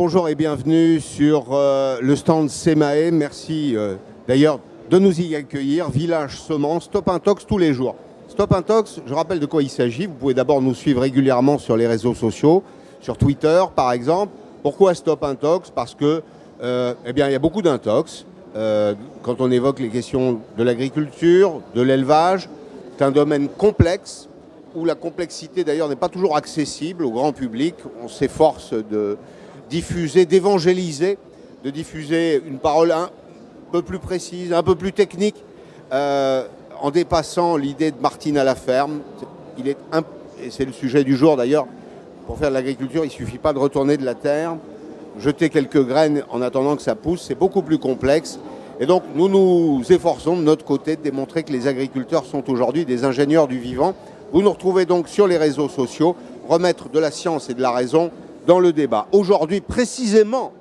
bonjour et bienvenue sur le stand SEMAE. Merci d'ailleurs de nous y accueillir. Village Semence, Stop Intox tous les jours. Stop Intox, je rappelle de quoi il s'agit. Vous pouvez d'abord nous suivre régulièrement sur les réseaux sociaux, sur Twitter par exemple. Pourquoi Stop Intox? Parce que eh bien, il y a beaucoup d'intox. Quand on évoque les questions de l'agriculture, de l'élevage, c'est un domaine complexe où la complexité d'ailleurs n'est pas toujours accessible au grand public. On s'efforce de diffuser, d'évangéliser, de diffuser une parole un peu plus précise, un peu plus technique, en dépassant l'idée de Martine à la ferme. Et c'est le sujet du jour d'ailleurs. Pour faire de l'agriculture, il ne suffit pas de retourner de la terre, jeter quelques graines en attendant que ça pousse. C'est beaucoup plus complexe. Et donc nous nous efforçons de notre côté de démontrer que les agriculteurs sont aujourd'hui des ingénieurs du vivant. Vous nous retrouvez donc sur les réseaux sociaux, remettre de la science et de la raison dans le débat. Aujourd'hui, précisément,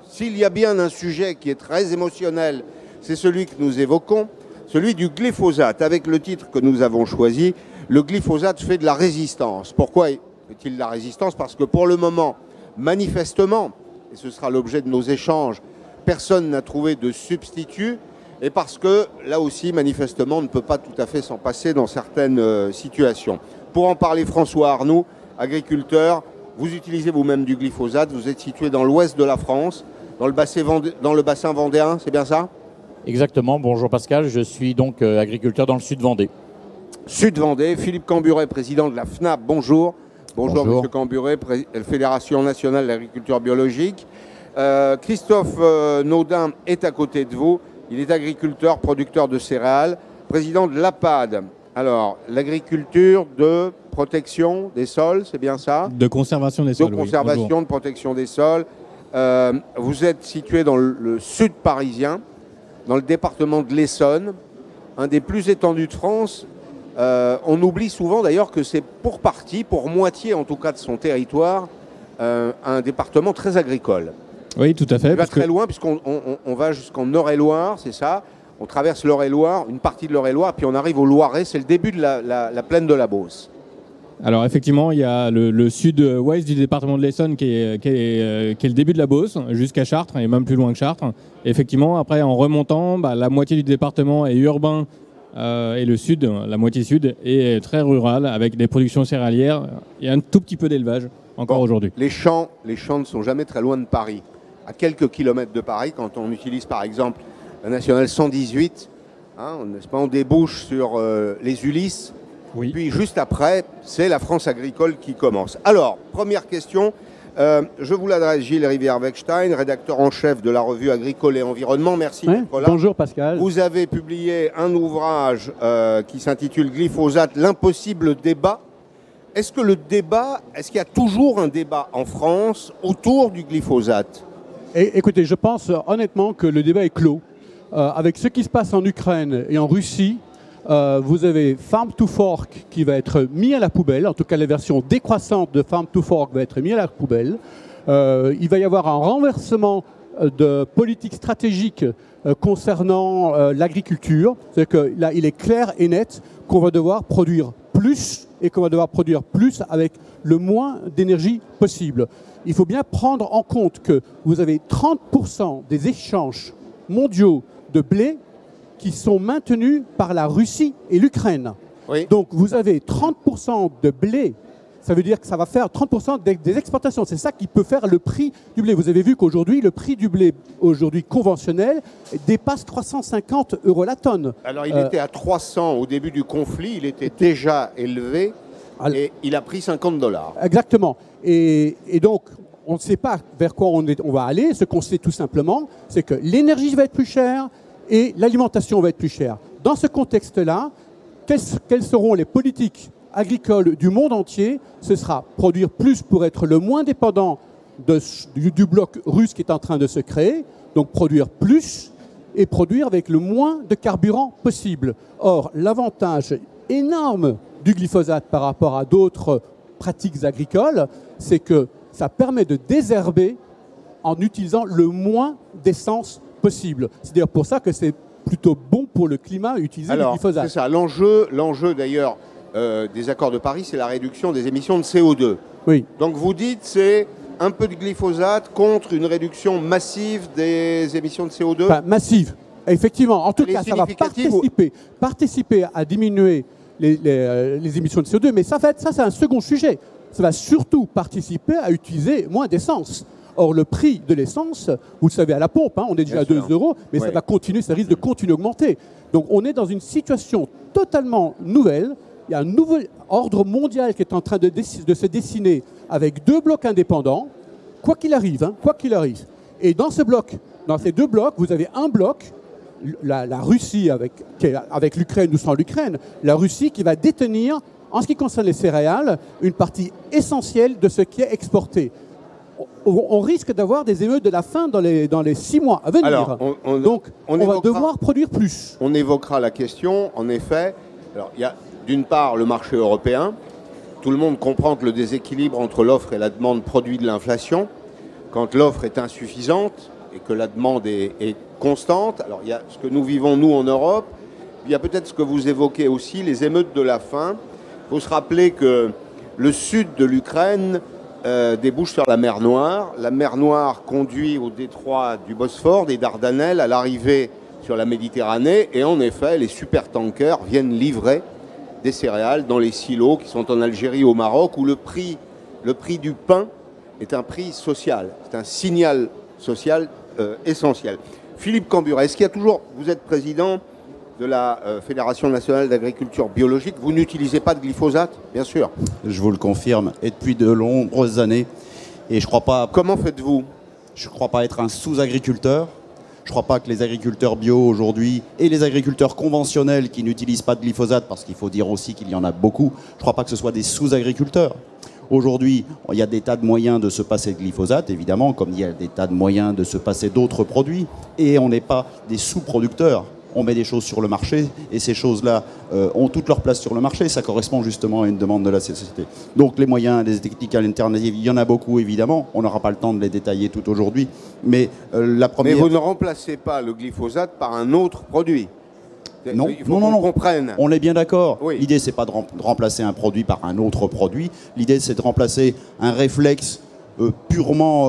s'il y a bien un sujet qui est très émotionnel, c'est celui que nous évoquons, celui du glyphosate. Avec le titre que nous avons choisi, le glyphosate fait de la résistance. Pourquoi fait-il de la résistance? Parce que pour le moment, manifestement, et ce sera l'objet de nos échanges, personne n'a trouvé de substitut. Et parce que, là aussi, manifestement, on ne peut pas tout à fait s'en passer dans certaines situations. Pour en parler, François Arnoux, agriculteur, vous utilisez vous-même du glyphosate, vous êtes situé dans l'ouest de la France, dans le bassin vendéen, c'est bien ça? Exactement, bonjour Pascal, je suis donc agriculteur dans le sud Vendée. Sud Vendée, Philippe Camburet, président de la FNAP, bonjour. Bonjour Monsieur Camburet, Fédération nationale d'agriculture biologique. Christophe Naudin est à côté de vous. Il est agriculteur, producteur de céréales, président de l'APAD. Alors, l'agriculture de protection des sols, c'est bien ça? De conservation des sols, de conservation, de protection des sols. Vous êtes situé dans le sud parisien, dans le département de l'Essonne, un des plus étendus de France. On oublie souvent d'ailleurs que c'est pour partie, pour moitié en tout cas de son territoire, un département très agricole. Oui, tout à fait. On va très loin, puisqu'on va jusqu'en Eure-et-Loire, c'est ça. On traverse l'Eure-et-Loire, une partie de l'Eure-et-Loire, puis on arrive au Loiret, c'est le début de la plaine de la Beauce. Alors effectivement, il y a le sud-ouest du département de l'Essonne qui est le début de la Beauce, jusqu'à Chartres, et même plus loin que Chartres. Et effectivement, après, en remontant, la moitié du département est urbain, et le sud, la moitié sud, est très rural, avec des productions céréalières et un tout petit peu d'élevage, encore aujourd'hui. Les champs ne sont jamais très loin de Paris. À quelques kilomètres de Paris, quand on utilise par exemple la nationale 118, on débouche sur les Ulysses, oui. Puis juste après, c'est la France agricole qui commence. Alors, première question, je vous l'adresse, Gilles Rivière-Wechstein, rédacteur en chef de la revue Agricole et Environnement. Merci d'être là. Bonjour Pascal. Vous avez publié un ouvrage qui s'intitule Glyphosate, l'impossible débat. Est-ce qu'il y a toujours un débat en France autour du glyphosate? Écoutez, je pense honnêtement que le débat est clos. Avec ce qui se passe en Ukraine et en Russie, vous avez Farm to Fork qui va être mis à la poubelle. En tout cas, la version décroissante de Farm to Fork va être mise à la poubelle. Il va y avoir un renversement de politique stratégique concernant l'agriculture. C'est-à-dire que là, il est clair et net qu'on va devoir produire plus et qu'on va devoir produire plus avec le moins d'énergie possible. Il faut bien prendre en compte que vous avez 30% des échanges mondiaux de blé qui sont maintenus par la Russie et l'Ukraine. Oui. Donc vous avez 30% de blé, ça veut dire que ça va faire 30% des exportations. C'est ça qui peut faire le prix du blé. Vous avez vu qu'aujourd'hui, le prix du blé aujourd'hui conventionnel dépasse 350 € la tonne. Alors il était à 300 au début du conflit, il était déjà élevé. Et il a pris 50 $. Exactement. Et donc, on ne sait pas vers quoi on va aller. Ce qu'on sait tout simplement, c'est que l'énergie va être plus chère et l'alimentation va être plus chère. Dans ce contexte-là, quelles seront les politiques agricoles du monde entier? Ce sera produire plus pour être le moins dépendant du bloc russe qui est en train de se créer. Donc produire plus et produire avec le moins de carburant possible. Or, l'avantage énorme du glyphosate par rapport à d'autres pratiques agricoles, c'est que ça permet de désherber en utilisant le moins d'essence possible. C'est d'ailleurs pour ça que c'est plutôt bon pour le climat utiliser le glyphosate. C'est ça. L'enjeu d'ailleurs des accords de Paris, c'est la réduction des émissions de CO2. Oui. Donc vous dites c'est un peu de glyphosate contre une réduction massive des émissions de CO2? Enfin, massive. Effectivement, en tout Elle est cas, ça va significative participer à diminuer les émissions de CO2, mais ça c'est un second sujet. Ça va surtout participer à utiliser moins d'essence. Or, le prix de l'essence, vous le savez, à la pompe, hein, on est déjà à 2 €, mais ça va continuer, ça risque de continuer à augmenter. Donc, on est dans une situation totalement nouvelle. Il y a un nouvel ordre mondial qui est en train de se dessiner avec 2 blocs indépendants, quoi qu'il arrive, hein, quoi qu'il arrive. Et dans ces 2 blocs, vous avez un bloc, la Russie avec l'Ukraine ou sans l'Ukraine, la Russie qui va détenir, en ce qui concerne les céréales, une partie essentielle de ce qui est exporté. On risque d'avoir des émeutes de la faim dans les 6 mois à venir. Alors, donc, on va devoir produire plus. On évoquera la question, en effet. Alors, il y a d'une part le marché européen. Tout le monde comprend que le déséquilibre entre l'offre et la demande produit de l'inflation. Quand l'offre est insuffisante et que la demande est constante, alors il y a ce que nous vivons, nous, en Europe. Il y a peut-être ce que vous évoquez aussi, les émeutes de la faim. Il faut se rappeler que le sud de l'Ukraine débouche sur la mer Noire. La mer Noire conduit au détroit du Bosphore, des Dardanelles, à l'arrivée sur la Méditerranée. Et en effet, les supertankers viennent livrer des céréales dans les silos qui sont en Algérie, au Maroc, où le prix du pain est un prix social. C'est un signal social essentiel. Philippe Cambura, est-ce qu'il y a toujours... Vous êtes président de la Fédération nationale d'agriculture biologique. Vous n'utilisez pas de glyphosate, bien sûr. Je vous le confirme, et depuis de nombreuses années. Et je crois pas... Comment faites-vous? Je ne crois pas être un sous-agriculteur. Je ne crois pas que les agriculteurs bio aujourd'hui et les agriculteurs conventionnels qui n'utilisent pas de glyphosate, parce qu'il faut dire aussi qu'il y en a beaucoup, je ne crois pas que ce soit des sous-agriculteurs. Aujourd'hui, il y a des tas de moyens de se passer de glyphosate, évidemment, comme il y a des tas de moyens de se passer d'autres produits. Et on n'est pas des sous-producteurs. On met des choses sur le marché et ces choses-là ont toute leur place sur le marché. Ça correspond justement à une demande de la société. Donc les moyens, les techniques alternatives, il y en a beaucoup évidemment. On n'aura pas le temps de les détailler tout aujourd'hui. Mais la première... Mais vous ne remplacez pas le glyphosate par un autre produit. Non, il faut qu'on comprenne. On est bien d'accord. Oui. L'idée, c'est pas de remplacer un produit par un autre produit. L'idée, c'est de remplacer un réflexe purement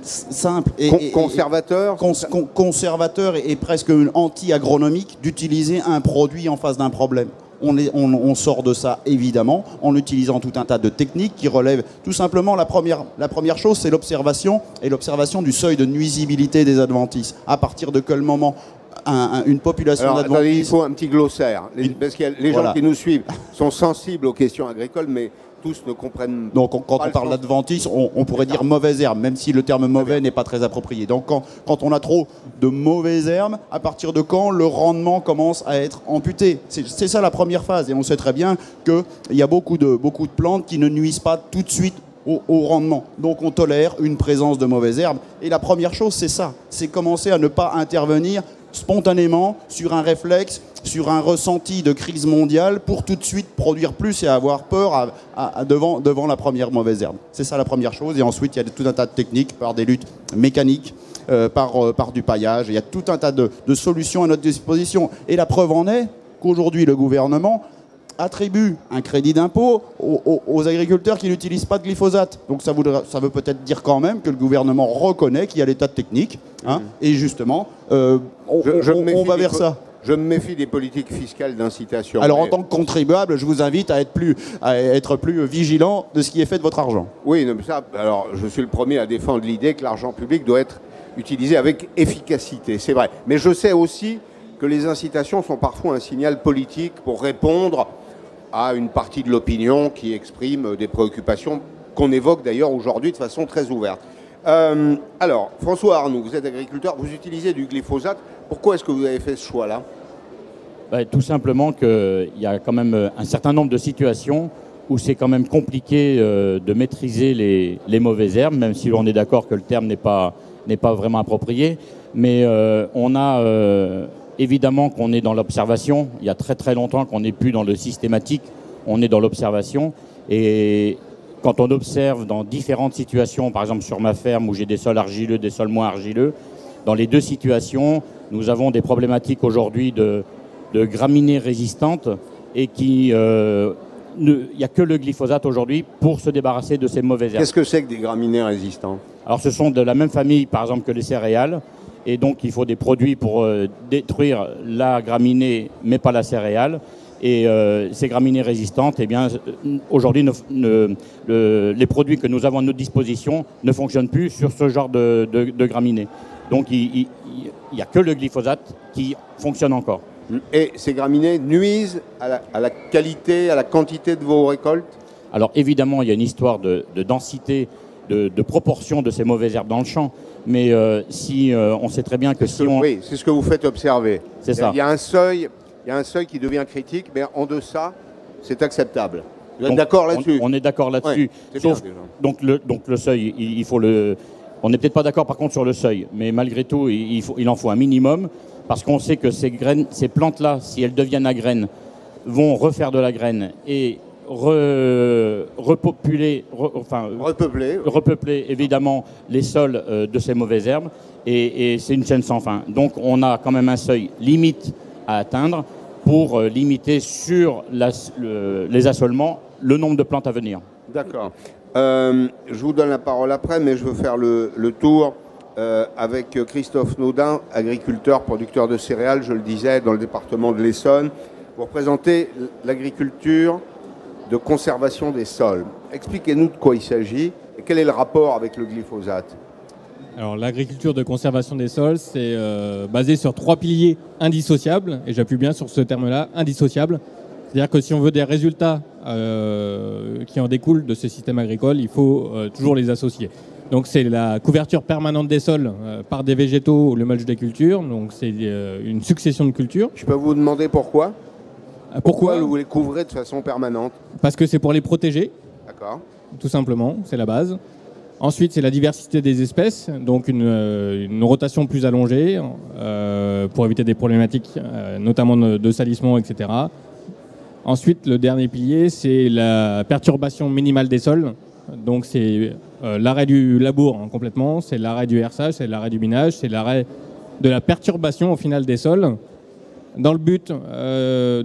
simple et conservateur, conservateur et presque anti-agronomique d'utiliser un produit en face d'un problème. On sort de ça évidemment en utilisant tout un tas de techniques qui relèvent tout simplement la première chose, c'est l'observation et l'observation du seuil de nuisibilité des adventices. À partir de quel moment une population d'adventices... Il faut un petit glossaire, parce que les gens qui nous suivent sont sensibles aux questions agricoles, mais tous ne comprennent pas. Donc quand on parle d'adventice, on pourrait dire mauvaise herbe, même si le terme mauvais n'est pas très approprié. Donc quand on a trop de mauvaises herbes, à partir de quand le rendement commence à être amputé? C'est ça la première phase. Et on sait très bien qu'il y a beaucoup de plantes qui ne nuisent pas tout de suite au rendement. Donc on tolère une présence de mauvaises herbes. Et la première chose, c'est ça. C'est commencer à ne pas intervenir spontanément sur un réflexe, sur un ressenti de crise mondiale pour tout de suite produire plus et avoir peur devant la première mauvaise herbe. C'est ça la première chose. Et ensuite, il y a tout un tas de techniques par des luttes mécaniques, par du paillage. Il y a tout un tas de solutions à notre disposition. Et la preuve en est qu'aujourd'hui, le gouvernement attribue un crédit d'impôt aux agriculteurs qui n'utilisent pas de glyphosate. Donc ça veut peut-être dire quand même que le gouvernement reconnaît qu'il y a des tas de techniques. Hein, et justement, on va vers ça. Je me méfie des politiques fiscales d'incitation. Alors en tant que contribuable, je vous invite à être plus vigilant de ce qui est fait de votre argent. Oui, non, mais ça, alors je suis le premier à défendre l'idée que l'argent public doit être utilisé avec efficacité, c'est vrai. Mais je sais aussi que les incitations sont parfois un signal politique pour répondre à une partie de l'opinion qui exprime des préoccupations qu'on évoque d'ailleurs aujourd'hui de façon très ouverte. Alors, François Arnoux, vous êtes agriculteur, vous utilisez du glyphosate. Pourquoi est-ce que vous avez fait ce choix-là? Tout simplement qu'il y a quand même un certain nombre de situations où c'est quand même compliqué de maîtriser les mauvaises herbes, même si on est d'accord que le terme n'est pas vraiment approprié. Mais on a évidemment qu'on est dans l'observation. Il y a très très longtemps qu'on n'est plus dans le systématique, on est dans l'observation. Et quand on observe dans différentes situations, par exemple sur ma ferme où j'ai des sols argileux, des sols moins argileux, dans les deux situations, nous avons des problématiques aujourd'hui de graminées résistantes et qui il n'y a que le glyphosate aujourd'hui pour se débarrasser de ces mauvaises herbes. Qu'est-ce que c'est que des graminées résistantes? Alors ce sont de la même famille, par exemple, que les céréales. Et donc il faut des produits pour détruire la graminée, mais pas la céréale. Et ces graminées résistantes, eh bien, aujourd'hui, les produits que nous avons à notre disposition ne fonctionnent plus sur ce genre de graminées. Donc il n'y a que le glyphosate qui fonctionne encore. Et ces graminées nuisent à la qualité, à la quantité de vos récoltes? Alors évidemment, il y a une histoire de densité, de proportion de ces mauvaises herbes dans le champ. Mais on sait très bien que si on... Oui, c'est ce que vous faites observer. C'est ça. Il y a un seuil qui devient critique, mais en deçà, c'est acceptable. Vous êtes d'accord là-dessus? On est d'accord là-dessus. Ouais, Sauf, donc le seuil, il faut le... On n'est peut-être pas d'accord par contre sur le seuil, mais malgré tout, il en faut un minimum, parce qu'on sait que ces plantes-là, si elles deviennent à graines, vont refaire de la graine et repeupler évidemment les sols de ces mauvaises herbes, et c'est une chaîne sans fin. Donc on a quand même un seuil limite à atteindre pour limiter sur les assolements le nombre de plantes à venir. D'accord. Je vous donne la parole après, mais je veux faire le tour avec Christophe Naudin, agriculteur, producteur de céréales, je le disais, dans le département de l'Essonne. Vous représentez l'agriculture de conservation des sols. Expliquez-nous de quoi il s'agit et quel est le rapport avec le glyphosate. Alors l'agriculture de conservation des sols, c'est basé sur 3 piliers indissociables, et j'appuie bien sur ce terme-là, indissociable. C'est-à-dire que si on veut des résultats qui en découlent de ce système agricole, il faut toujours les associer. Donc c'est la couverture permanente des sols par des végétaux ou le mulch des cultures, donc c'est une succession de cultures. Je peux vous demander pourquoi? Pourquoi vous les couvrez de façon permanente? Parce que c'est pour les protéger, D'accord. tout simplement, c'est la base. Ensuite, c'est la diversité des espèces, donc une rotation plus allongée pour éviter des problématiques, notamment de salissement, etc. Ensuite, le dernier pilier, c'est la perturbation minimale des sols. Donc, c'est l'arrêt du labour complètement, c'est l'arrêt du herçage, c'est l'arrêt du minage, c'est l'arrêt de la perturbation au final des sols, dans le but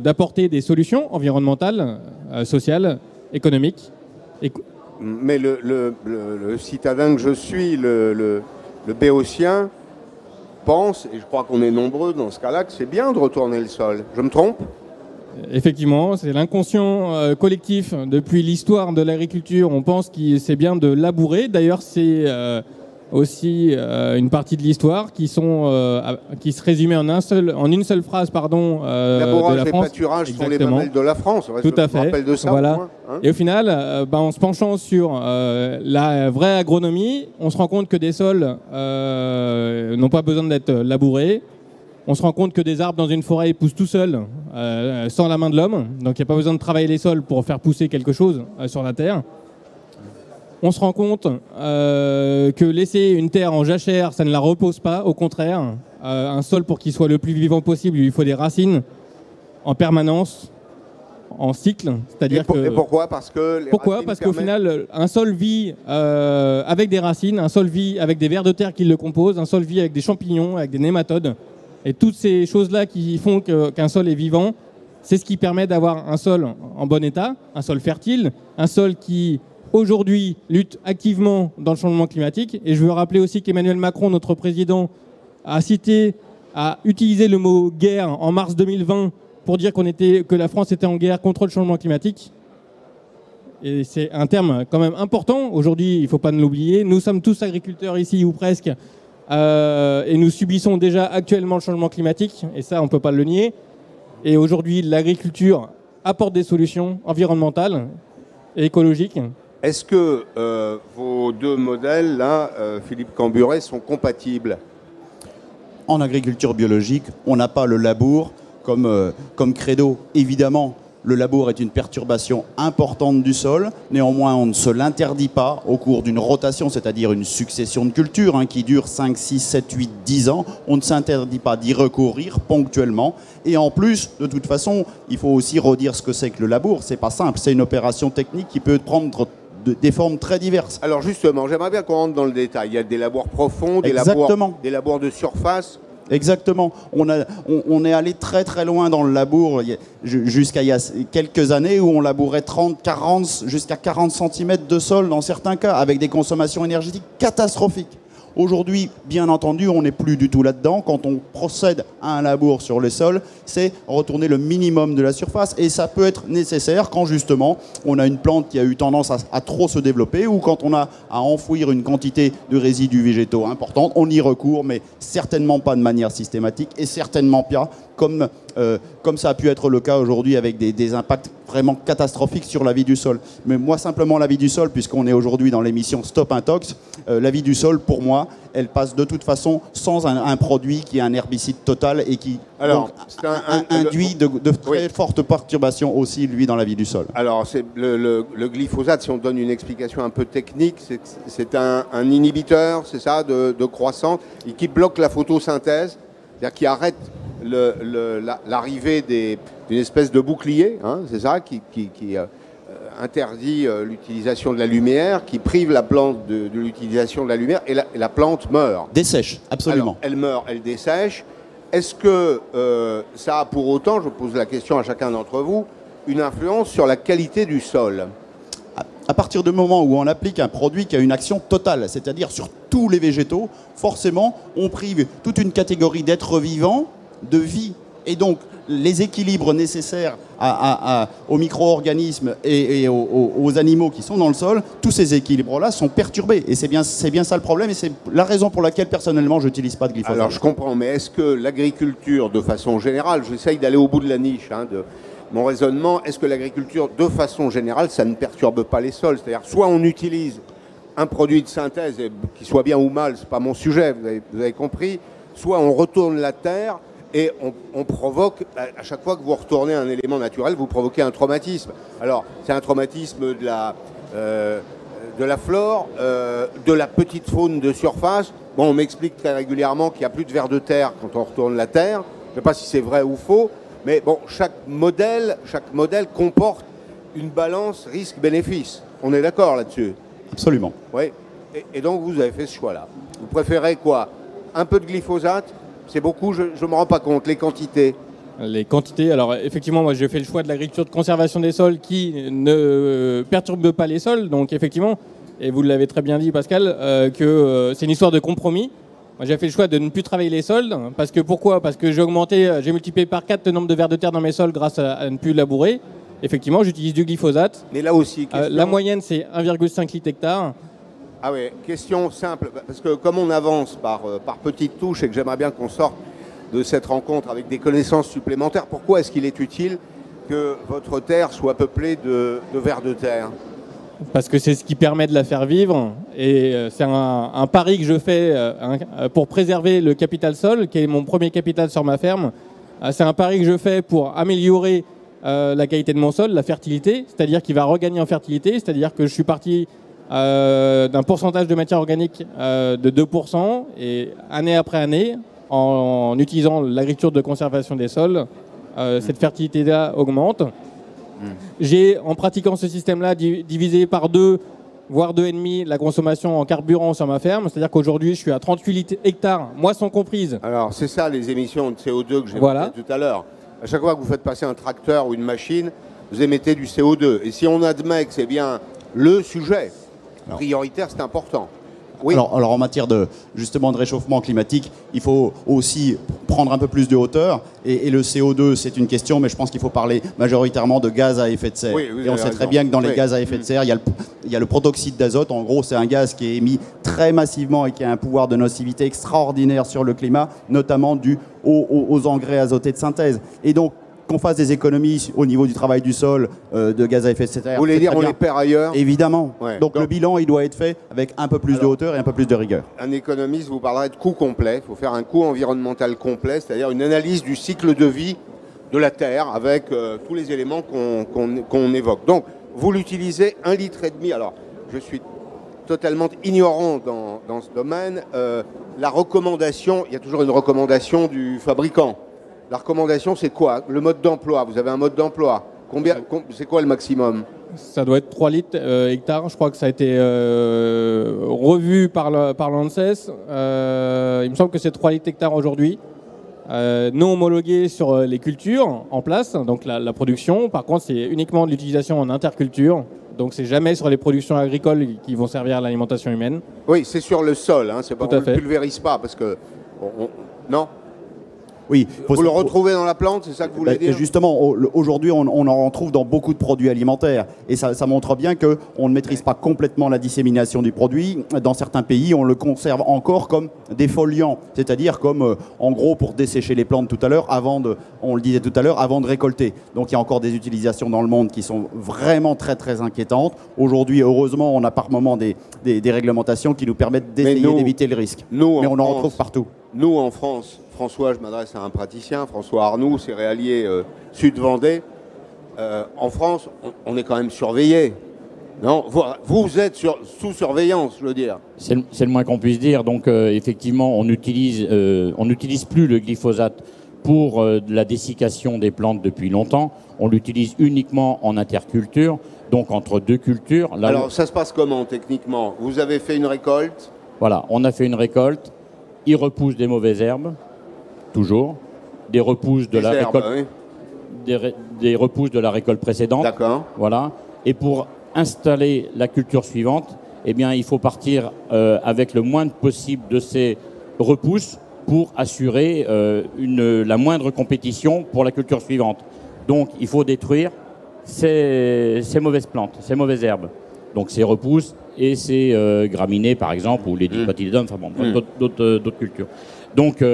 d'apporter des solutions environnementales, sociales, économiques. Mais le citadin que je suis, le béotien, pense, et je crois qu'on est nombreux dans ce cas-là, que c'est bien de retourner le sol. Je me trompe? Effectivement, c'est l'inconscient collectif. Depuis l'histoire de l'agriculture, on pense que c'est bien de labourer. D'ailleurs, c'est aussi une partie de l'histoire qui se résumait en une seule phrase, pardon, Labourage de la et France. pâturage sont les mamelles de la France. Tout à fait. Je me rappelle de ça. Voilà. Point, hein. Et au final, en se penchant sur la vraie agronomie, on se rend compte que des sols n'ont pas besoin d'être labourés. On se rend compte que des arbres dans une forêt poussent tout seuls, sans la main de l'homme. Donc il n'y a pas besoin de travailler les sols pour faire pousser quelque chose sur la terre. On se rend compte que laisser une terre en jachère, ça ne la repose pas. Au contraire, un sol, pour qu'il soit le plus vivant possible, il lui faut des racines en permanence, en cycle. C'est-à-dire et pourquoi? Parce que Parce qu'au final, un sol vit avec des racines, un sol vit avec des vers de terre qui le composent, un sol vit avec des champignons, avec des nématodes. Et toutes ces choses-là qui font qu'un sol est vivant, c'est ce qui permet d'avoir un sol en bon état, un sol fertile, un sol qui, aujourd'hui, lutte activement dans le changement climatique. Et je veux rappeler aussi qu'Emmanuel Macron, notre président, a utilisé le mot « guerre » en mars 2020 pour dire que la France était en guerre contre le changement climatique. Et c'est un terme quand même important. Aujourd'hui, il ne faut pas l'oublier. Nous sommes tous agriculteurs ici, ou presque. Et nous subissons déjà actuellement le changement climatique, et ça on ne peut pas le nier. Et aujourd'hui l'agriculture apporte des solutions environnementales et écologiques. Est-ce que vos deux modèles, là, Philippe Camburet, sont compatibles? En agriculture biologique, on n'a pas le labour comme credo. Évidemment, le labour est une perturbation importante du sol. Néanmoins, on ne se l'interdit pas au cours d'une rotation, c'est-à-dire une succession de cultures qui dure 5, 6, 7, 8, 10 ans. On ne s'interdit pas d'y recourir ponctuellement. Et en plus, de toute façon, il faut aussi redire ce que c'est que le labour. C'est pas simple, c'est une opération technique qui peut prendre des formes très diverses. Alors justement, j'aimerais bien qu'on rentre dans le détail. Il y a des labours profonds, des labours de surface. Exactement. On est allé très très loin dans le labour jusqu'à il y a quelques années où on labourait 30, 40, jusqu'à 40 cm de sol dans certains cas, avec des consommations énergétiques catastrophiques. Aujourd'hui, bien entendu, on n'est plus du tout là-dedans. Quand on procède à un labour sur le sol, c'est retourner le minimum de la surface. Et ça peut être nécessaire quand justement on a une plante qui a eu tendance à trop se développer ou quand on a à enfouir une quantité de résidus végétaux importante. On y recourt, mais certainement pas de manière systématique et certainement pas comme ça a pu être le cas aujourd'hui avec des impacts vraiment catastrophiques sur la vie du sol. Mais moi, simplement, la vie du sol, puisqu'on est aujourd'hui dans l'émission Stop Intox, la vie du sol, pour moi, elle passe de toute façon sans un produit qui est un herbicide total et qui induit de très fortes perturbations aussi, lui, dans la vie du sol. Alors, c'est le glyphosate, si on donne une explication un peu technique, c'est un inhibiteur, c'est ça, de croissance, et qui bloque la photosynthèse, c'est-à-dire qui arrête l'arrivée d'une espèce de bouclier, hein, c'est ça, qui interdit l'utilisation de la lumière, qui prive la plante de l'utilisation de la lumière, et la plante meurt. Dessèche, absolument. Alors, elle meurt, elle dessèche. Est-ce que ça a pour autant, je pose la question à chacun d'entre vous, une influence sur la qualité du sol ? À partir du moment où on applique un produit qui a une action totale, c'est-à-dire sur tous les végétaux, forcément, on prive toute une catégorie d'êtres vivants de vie. Et donc, les équilibres nécessaires aux micro-organismes et aux animaux qui sont dans le sol, tous ces équilibres-là sont perturbés. Et c'est bien ça le problème, et c'est la raison pour laquelle, personnellement, je n'utilise pas de glyphosate. Alors, je comprends, mais est-ce que l'agriculture, de façon générale, j'essaye d'aller au bout de la niche, de mon raisonnement, est-ce que l'agriculture, de façon générale, ça ne perturbe pas les sols ? C'est-à-dire, soit on utilise un produit de synthèse, qui soit bien ou mal, c'est pas mon sujet, vous avez compris, soit on retourne la terre et on provoque, à chaque fois que vous retournez un élément naturel, vous provoquez un traumatisme. Alors, c'est un traumatisme de la flore, de la petite faune de surface. Bon, on m'explique très régulièrement qu'il n'y a plus de vers de terre quand on retourne la terre. Je ne sais pas si c'est vrai ou faux, mais bon, chaque modèle comporte une balance risque-bénéfice. On est d'accord là-dessus ? Absolument. Oui. Et donc, vous avez fait ce choix-là. Vous préférez quoi ? Un peu de glyphosate ? C'est beaucoup, je ne me rends pas compte. Les quantités ? Les quantités, alors effectivement, moi j'ai fait le choix de l'agriculture de conservation des sols qui ne perturbe pas les sols. Donc effectivement, et vous l'avez très bien dit Pascal, que c'est une histoire de compromis. Moi j'ai fait le choix de ne plus travailler les sols. Parce que pourquoi ? Parce que j'ai multiplié par 4 le nombre de vers de terre dans mes sols grâce à ne plus labourer. Effectivement, j'utilise du glyphosate. Mais là aussi, question... la moyenne c'est 1,5 litres hectare. Ah oui, question simple, parce que comme on avance par petites touches et que j'aimerais bien qu'on sorte de cette rencontre avec des connaissances supplémentaires, pourquoi est-ce qu'il est utile que votre terre soit peuplée de vers de terre ? Parce que c'est ce qui permet de la faire vivre et c'est un pari que je fais pour préserver le capital sol, qui est mon premier capital sur ma ferme. C'est un pari que je fais pour améliorer la qualité de mon sol, la fertilité, c'est-à-dire qu'il va regagner en fertilité, c'est-à-dire que je suis parti d'un pourcentage de matière organique de 2% et année après année, en utilisant l'agriculture de conservation des sols, cette fertilité-là augmente. J'ai, en pratiquant ce système-là, divisé par 2, voire 2,5 la consommation en carburant sur ma ferme. C'est-à-dire qu'aujourd'hui, je suis à 38 litres hectares, moisson comprise. Alors, c'est ça les émissions de CO2 que j'ai évoquées tout à l'heure. À chaque fois que vous faites passer un tracteur ou une machine, vous émettez du CO2. Et si on admet que c'est bien le sujet prioritaire, c'est important. Oui. Alors en matière de réchauffement climatique, il faut aussi prendre un peu plus de hauteur. Et le CO2, c'est une question, mais je pense qu'il faut parler majoritairement de gaz à effet de serre. Oui, et on sait très bien que dans les gaz à effet de serre, il y a le protoxyde d'azote. En gros, c'est un gaz qui est émis très massivement et qui a un pouvoir de nocivité extraordinaire sur le climat, notamment dû aux engrais azotés de synthèse. Et donc, qu'on fasse des économies au niveau du travail du sol, de gaz à effet de serre. Vous voulez dire on les perd ailleurs ? Évidemment. Ouais. Donc le bilan, il doit être fait avec un peu plus de hauteur et un peu plus de rigueur. Un économiste vous parlerait de coût complet. Il faut faire un coût environnemental complet, c'est-à-dire une analyse du cycle de vie de la Terre avec tous les éléments qu'on évoque. Donc, vous l'utilisez 1,5 litre. Alors, je suis totalement ignorant dans ce domaine. La recommandation, il y a toujours une recommandation du fabricant. La recommandation, c'est quoi ? Le mode d'emploi. Vous avez un mode d'emploi. C'est quoi le maximum ? Ça doit être 3 litres hectare. Je crois que ça a été revu par l'ANSES. Il me semble que c'est 3 litres hectare aujourd'hui. non homologués sur les cultures en place, donc la production. Par contre, c'est uniquement de l'utilisation en interculture. Donc, c'est jamais sur les productions agricoles qui vont servir à l'alimentation humaine. Oui, c'est sur le sol, hein, c'est pas, Tout à on ne fait. pulvérise pas parce que... non. Oui, Vous le retrouvez dans la plante, c'est ça que vous voulez dire? Justement, aujourd'hui, on en retrouve dans beaucoup de produits alimentaires. Et ça montre bien qu'on ne maîtrise pas complètement la dissémination du produit. Dans certains pays, on le conserve encore comme défoliant, c'est-à-dire comme, en gros, pour dessécher les plantes tout à l'heure, on le disait tout à l'heure, avant de récolter. Donc il y a encore des utilisations dans le monde qui sont vraiment très, très inquiétantes. Aujourd'hui, heureusement, on a par moment des réglementations qui nous permettent d'essayer d'éviter le risque. Mais on en retrouve partout. Nous, en France, François, je m'adresse à un praticien, François Arnoux, céréalier Sud-Vendée. En France, on est quand même surveillé. Non, vous êtes sous surveillance, je veux dire. C'est le moins qu'on puisse dire. Donc, effectivement, on n'utilise plus le glyphosate pour de la dessiccation des plantes depuis longtemps. On l'utilise uniquement en interculture, donc entre deux cultures. Là, alors, ça se passe comment, techniquement? Vous avez fait une récolte? Voilà, on a fait une récolte. Il repousse des mauvaises herbes, toujours. Des repousses de la récolte. Oui. Des repousses de la récolte précédente. D'accord. Voilà. Et pour installer la culture suivante, eh bien, il faut partir avec le moins possible de ces repousses pour assurer la moindre compétition pour la culture suivante. Donc, il faut détruire ces mauvaises plantes, ces mauvaises herbes. Donc, ces repousses et ces graminées, par exemple, ou les dicotylédones, enfin bon, d'autres cultures. Donc,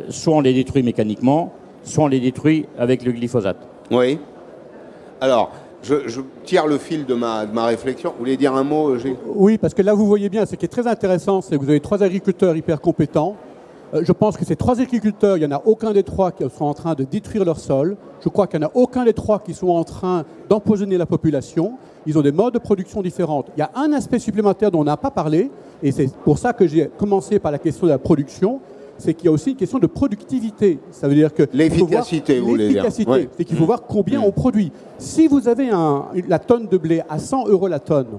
soit on les détruit mécaniquement, soit on les détruit avec le glyphosate. Oui. Alors, je tire le fil de ma réflexion. Vous voulez dire un mot, Gilles? Oui, parce que là, vous voyez bien, ce qui est très intéressant, c'est que vous avez 3 agriculteurs hyper compétents. Je pense que ces 3 agriculteurs, il n'y en a aucun des 3 qui sont en train de détruire leur sol. Je crois qu'il n'y en a aucun des 3 qui sont en train d'empoisonner la population. Ils ont des modes de production différents. Il y a un aspect supplémentaire dont on n'a pas parlé, et c'est pour ça que j'ai commencé par la question de la production, c'est qu'il y a aussi une question de productivité. Ça veut dire que... L'efficacité, vous voulez dire. L'efficacité, Oui. c'est qu'il faut voir combien on produit. Si vous avez la tonne de blé à 100 € la tonne,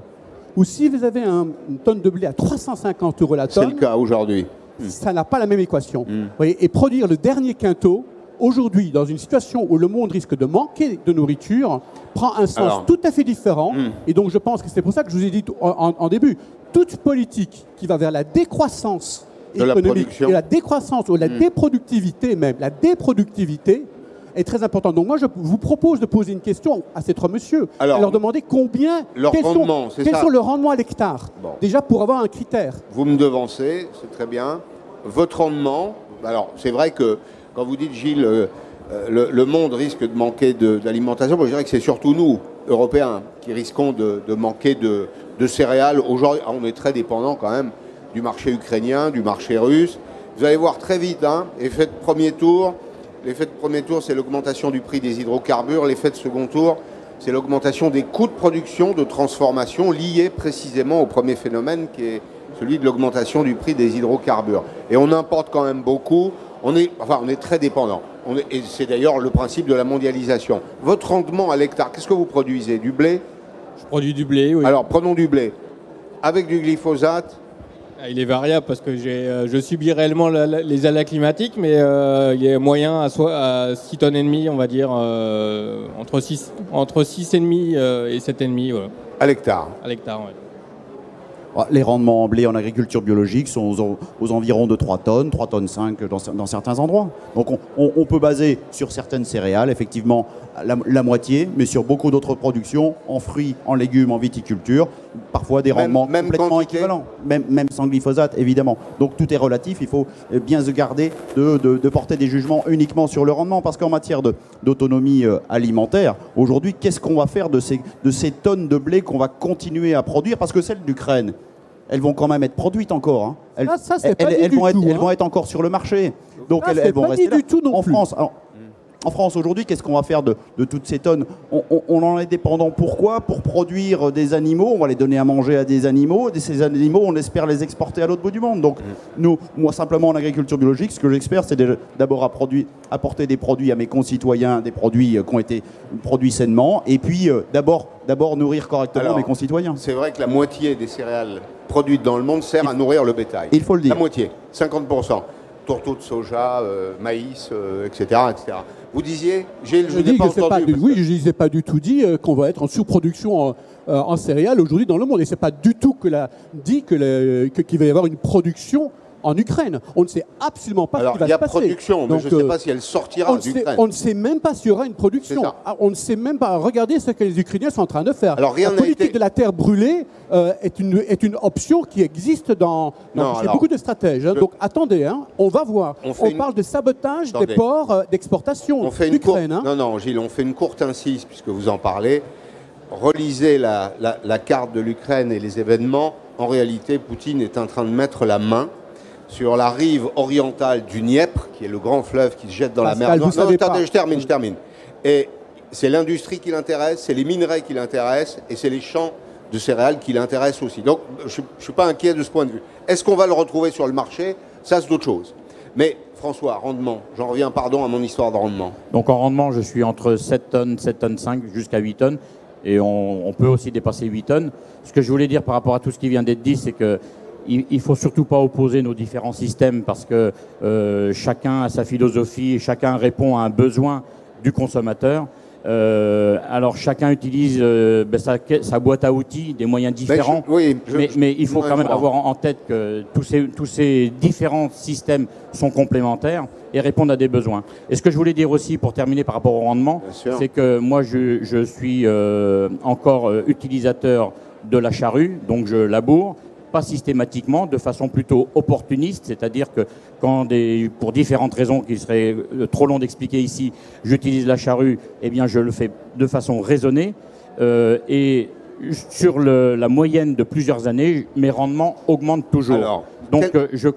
ou si vous avez une tonne de blé à 350 € la tonne... C'est le cas aujourd'hui. Ça n'a pas la même équation. Vous voyez, et produire le dernier quintot, aujourd'hui, dans une situation où le monde risque de manquer de nourriture, prend un sens tout à fait différent. Et donc, je pense que c'est pour ça que je vous ai dit en début, toute politique qui va vers la décroissance économique et la décroissance ou la déproductivité même, la déproductivité est très importante. Donc moi, je vous propose de poser une question à ces 3 messieurs, à leur demander quels sont leurs rendements à l'hectare, déjà pour avoir un critère. Vous me devancez, c'est très bien. Votre rendement, alors c'est vrai que quand vous dites, Gilles, le monde risque de manquer d'alimentation, moi je dirais que c'est surtout nous, Européens, qui risquons de manquer de céréales. Aujourd'hui, on est très dépendants quand même du marché ukrainien, du marché russe. Vous allez voir très vite, hein, effet de premier tour. L'effet de premier tour, c'est l'augmentation du prix des hydrocarbures. L'effet de second tour, c'est l'augmentation des coûts de production, de transformation, liés précisément au premier phénomène qui est celui de l'augmentation du prix des hydrocarbures. Et on importe quand même beaucoup. On est très dépendant. Et c'est d'ailleurs le principe de la mondialisation. Votre rendement à l'hectare, qu'est-ce que vous produisez? Du blé? Je produis du blé, oui. Alors, prenons du blé. Avec du glyphosate? Il est variable parce que je subis réellement les aléas climatiques, mais il y a moyen à 6 tonnes et demie, on va dire, entre 6,5 et 7,5 voilà. À l'hectare? À l'hectare, oui. Les rendements en blé en agriculture biologique sont aux environs de 3 tonnes, 3 tonnes 5 dans certains endroits. Donc on peut baser sur certaines céréales, effectivement, la moitié, mais sur beaucoup d'autres productions, en fruits, en légumes, en viticulture, parfois des rendements complètement équivalents, même sans glyphosate, évidemment. Donc tout est relatif, il faut bien se garder de porter des jugements uniquement sur le rendement, parce qu'en matière d'autonomie alimentaire, aujourd'hui, qu'est-ce qu'on va faire de ces tonnes de blé qu'on va continuer à produire, parce que celles d'Ukraine, elles vont quand même être produites encore. Hein. Elles vont être encore sur le marché. Donc elles vont rester là. En France, aujourd'hui, qu'est-ce qu'on va faire de toutes ces tonnes? On en est dépendant. Pourquoi? Pour produire des animaux. On va les donner à manger à des animaux. Ces animaux, on espère les exporter à l'autre bout du monde. Donc, moi, simplement en agriculture biologique, ce que j'espère, c'est d'abord apporter des produits à mes concitoyens, des produits qui ont été produits sainement. Et puis, d'abord nourrir correctement mes concitoyens. C'est vrai que la moitié des céréales produites dans le monde sert à nourrir le bétail. Il faut le dire. La moitié, 50%. tourteaux de soja, maïs, etc., etc. Vous disiez, Gilles, je Je n'ai dis pas que c'est entendu. pas oui, je n'ai pas du tout dit qu'on va être en sous-production en céréales aujourd'hui dans le monde. Et c'est pas du tout qu'il va y avoir une production en Ukraine. On ne sait absolument pas Alors, ce qui va il y a se passer. production, mais Donc, je ne sais pas si elle sortira d'Ukraine. on ne sait même pas s'il y aura une production. C'est ça. On ne sait même pas. Regardez ce que les Ukrainiens sont en train de faire. Alors, rien la n'a politique été- de la terre brûlée est une option qui existe chez alors, beaucoup de stratèges. hein. Donc attendez, hein, on va voir. On parle de sabotage Attendez. des ports d'exportation On fait une courte... d'Ukraine. hein. Non, Gilles, on fait une courte incise, puisque vous en parlez. Relisez la carte de l'Ukraine et les événements. En réalité, Poutine est en train de mettre la main sur la rive orientale du Dniepr, qui est le grand fleuve qui se jette dans la mer Pascal, Noire. vous savez Attendez, pas. je termine. Et c'est l'industrie qui l'intéresse, c'est les minerais qui l'intéressent, et c'est les champs de céréales qui l'intéressent aussi. Donc, je ne suis pas inquiet de ce point de vue. Est-ce qu'on va le retrouver sur le marché? Ça, c'est autre chose. Mais, François, rendement. J'en reviens, pardon, à mon histoire de rendement. Donc en rendement, je suis entre 7 tonnes, 7 tonnes 5 jusqu'à 8 tonnes. Et on peut aussi dépasser 8 tonnes. Ce que je voulais dire par rapport à tout ce qui vient d'être dit, c'est que il ne faut surtout pas opposer nos différents systèmes parce que chacun a sa philosophie et chacun répond à un besoin du consommateur. Alors chacun utilise sa boîte à outils, des moyens différents. Mais il faut quand même avoir en tête que tous ces différents systèmes sont complémentaires et répondent à des besoins. Et ce que je voulais dire aussi pour terminer par rapport au rendement, c'est que moi je suis encore utilisateur de la charrue, donc je laboure, pas systématiquement, de façon plutôt opportuniste, c'est-à-dire que quand pour différentes raisons qui seraient trop long d'expliquer ici, j'utilise la charrue, eh bien je le fais de façon raisonnée et sur la moyenne de plusieurs années, mes rendements augmentent toujours. Alors, donc je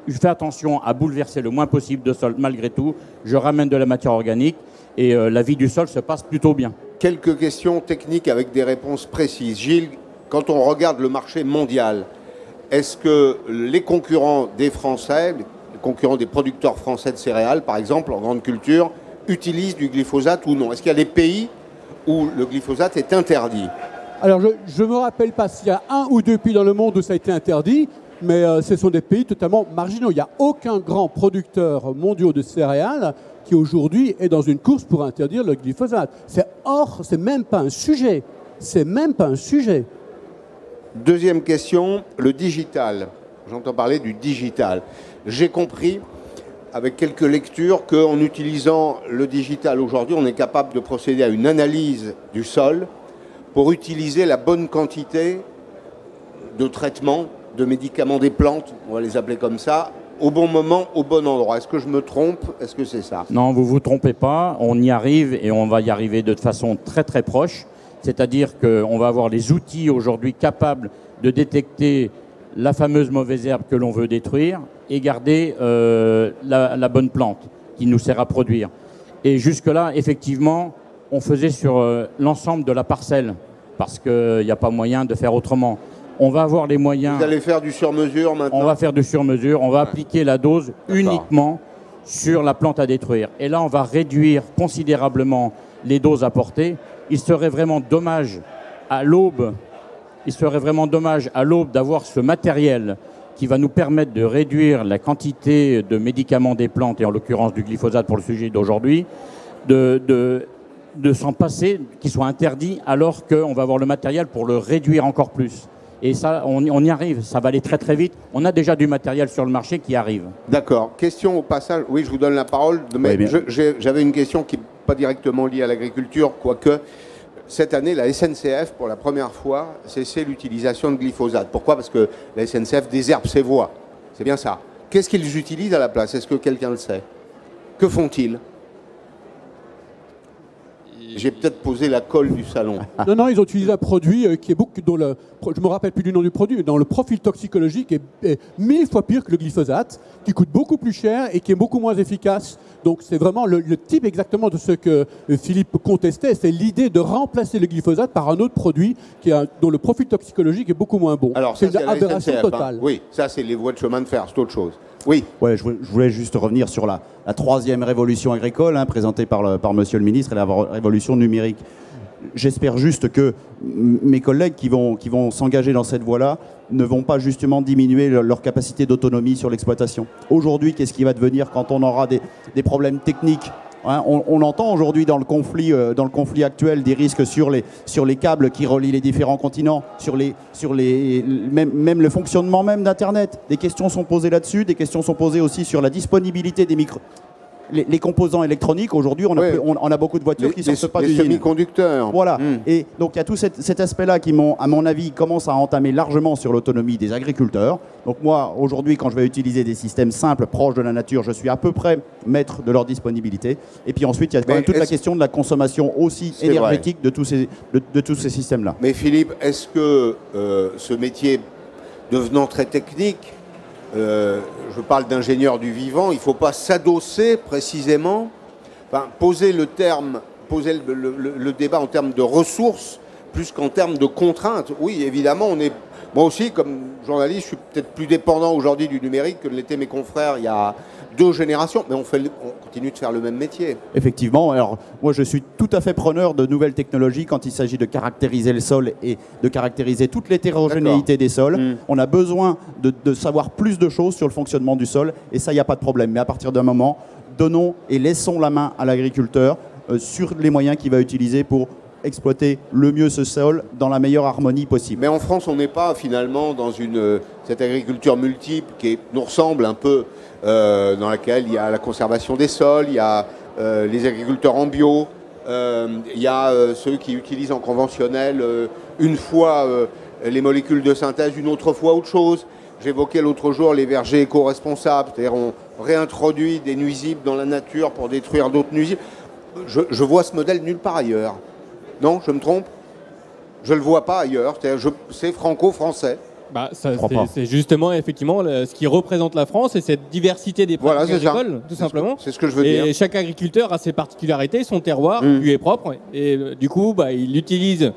fais attention à bouleverser le moins possible de sol malgré tout, je ramène de la matière organique et la vie du sol se passe plutôt bien. Quelques questions techniques avec des réponses précises. Gilles, quand on regarde le marché mondial, est-ce que les concurrents des Français, les concurrents des producteurs français de céréales, par exemple, en grande culture, utilisent du glyphosate ou non? Est-ce qu'il y a des pays où le glyphosate est interdit? Alors, je ne me rappelle pas s'il y a un ou deux pays dans le monde où ça a été interdit, mais ce sont des pays totalement marginaux. Il n'y a aucun grand producteur mondial de céréales qui aujourd'hui est dans une course pour interdire le glyphosate. C'est même pas un sujet. C'est même pas un sujet. Deuxième question, le digital. J'entends parler du digital. J'ai compris, avec quelques lectures, qu'en utilisant le digital aujourd'hui, on est capable de procéder à une analyse du sol pour utiliser la bonne quantité de traitements, de médicaments des plantes, on va les appeler comme ça, au bon moment, au bon endroit. Est-ce que je me trompe? Est-ce que c'est ça? Non, vous ne vous trompez pas. On y arrive et on va y arriver de façon très très proche. C'est-à-dire qu'on va avoir les outils aujourd'hui capables de détecter la fameuse mauvaise herbe que l'on veut détruire et garder la bonne plante qui nous sert à produire. Et jusque-là, effectivement, on faisait sur l'ensemble de la parcelle parce qu'il n'y a pas moyen de faire autrement. On va avoir les moyens... Vous allez faire du sur-mesure maintenant? On va faire du sur-mesure, on va appliquer la dose uniquement sur la plante à détruire. Et là, on va réduire considérablement les doses apportées. Il serait vraiment dommage à l'aube d'avoir ce matériel qui va nous permettre de réduire la quantité de médicaments des plantes, et en l'occurrence du glyphosate pour le sujet d'aujourd'hui, de s'en passer, qu'il soit interdit, alors qu'on va avoir le matériel pour le réduire encore plus. Et ça, on y arrive, ça va aller très très vite. On a déjà du matériel sur le marché qui arrive. D'accord. Question au passage, oui, je vous donne la parole, mais j'avais une question qui n'est pas directement liée à l'agriculture, quoique cette année, la SNCF, pour la première fois, cessait l'utilisation de glyphosate. Pourquoi? Parce que la SNCF désherbe ses voies. C'est bien ça. Qu'est-ce qu'ils utilisent à la place? Est-ce que quelqu'un le sait? Que font-ils? J'ai peut-être posé la colle du salon. Non, ils ont utilisé un produit qui est beaucoup, je ne me rappelle plus du nom du produit, mais dont le profil toxicologique est 1000 fois pire que le glyphosate, qui coûte beaucoup plus cher et qui est beaucoup moins efficace. Donc c'est vraiment le type exactement de ce que Philippe contestait, c'est l'idée de remplacer le glyphosate par un autre produit dont le profil toxicologique est beaucoup moins bon. Alors, c'est une aberration totale. Hein. Oui, ça c'est les voies de chemin de fer, c'est autre chose. Oui. Ouais, je voulais juste revenir sur la troisième révolution agricole présentée par Monsieur le ministre et la révolution numérique. j'espère juste que mes collègues qui vont s'engager dans cette voie-là ne vont pas justement diminuer leur capacité d'autonomie sur l'exploitation. Aujourd'hui, qu'est-ce qui va devenir quand on aura des problèmes techniques? Hein, on entend aujourd'hui dans le conflit actuel des risques sur les câbles qui relient les différents continents, même le fonctionnement même d'Internet. Des questions sont posées là-dessus, des questions sont posées aussi sur la disponibilité des les composants électroniques. Aujourd'hui, on a beaucoup de voitures qui ne sortent pas d'usine. Les semi-conducteurs. Voilà. Et donc, il y a tout cet aspect-là qui, à mon avis, commence à entamer largement sur l'autonomie des agriculteurs. Donc, moi, aujourd'hui, quand je vais utiliser des systèmes simples, proches de la nature, je suis à peu près maître de leur disponibilité. Et puis ensuite, il y a quand même toute la question de la consommation aussi énergétique de tous ces systèmes-là. Mais Philippe, est-ce que ce métier devenant très technique, je parle d'ingénieur du vivant, il ne faut pas s'adosser précisément, poser le débat en termes de ressources plus qu'en termes de contraintes. Oui, évidemment, moi aussi, comme journaliste, je suis peut-être plus dépendant aujourd'hui du numérique que l'étaient mes confrères il y a 2 générations, mais on continue de faire le même métier. Effectivement. Alors, moi, je suis tout à fait preneur de nouvelles technologies quand il s'agit de caractériser le sol et de caractériser toute l'hétérogénéité des sols. On a besoin de savoir plus de choses sur le fonctionnement du sol, et ça, il n'y a pas de problème. Mais à partir d'un moment, donnons et laissons la main à l'agriculteur sur les moyens qu'il va utiliser pour exploiter le mieux ce sol dans la meilleure harmonie possible. Mais en France, on n'est pas finalement dans cette agriculture multiple qui nous ressemble un peu, dans laquelle il y a la conservation des sols, il y a les agriculteurs en bio, il y a ceux qui utilisent en conventionnel une fois les molécules de synthèse, une autre fois autre chose. J'évoquais l'autre jour les vergers éco-responsables, c'est-à-dire on réintroduit des nuisibles dans la nature pour détruire d'autres nuisibles. Je vois ce modèle nulle part ailleurs. Non, je me trompe? Je ne le vois pas ailleurs, c'est franco-français. C'est justement effectivement ce qui représente la France et cette diversité des pratiques agricoles, tout simplement. C'est ce que je veux dire. Et chaque agriculteur a ses particularités, son terroir lui est propre. Et du coup, il utilise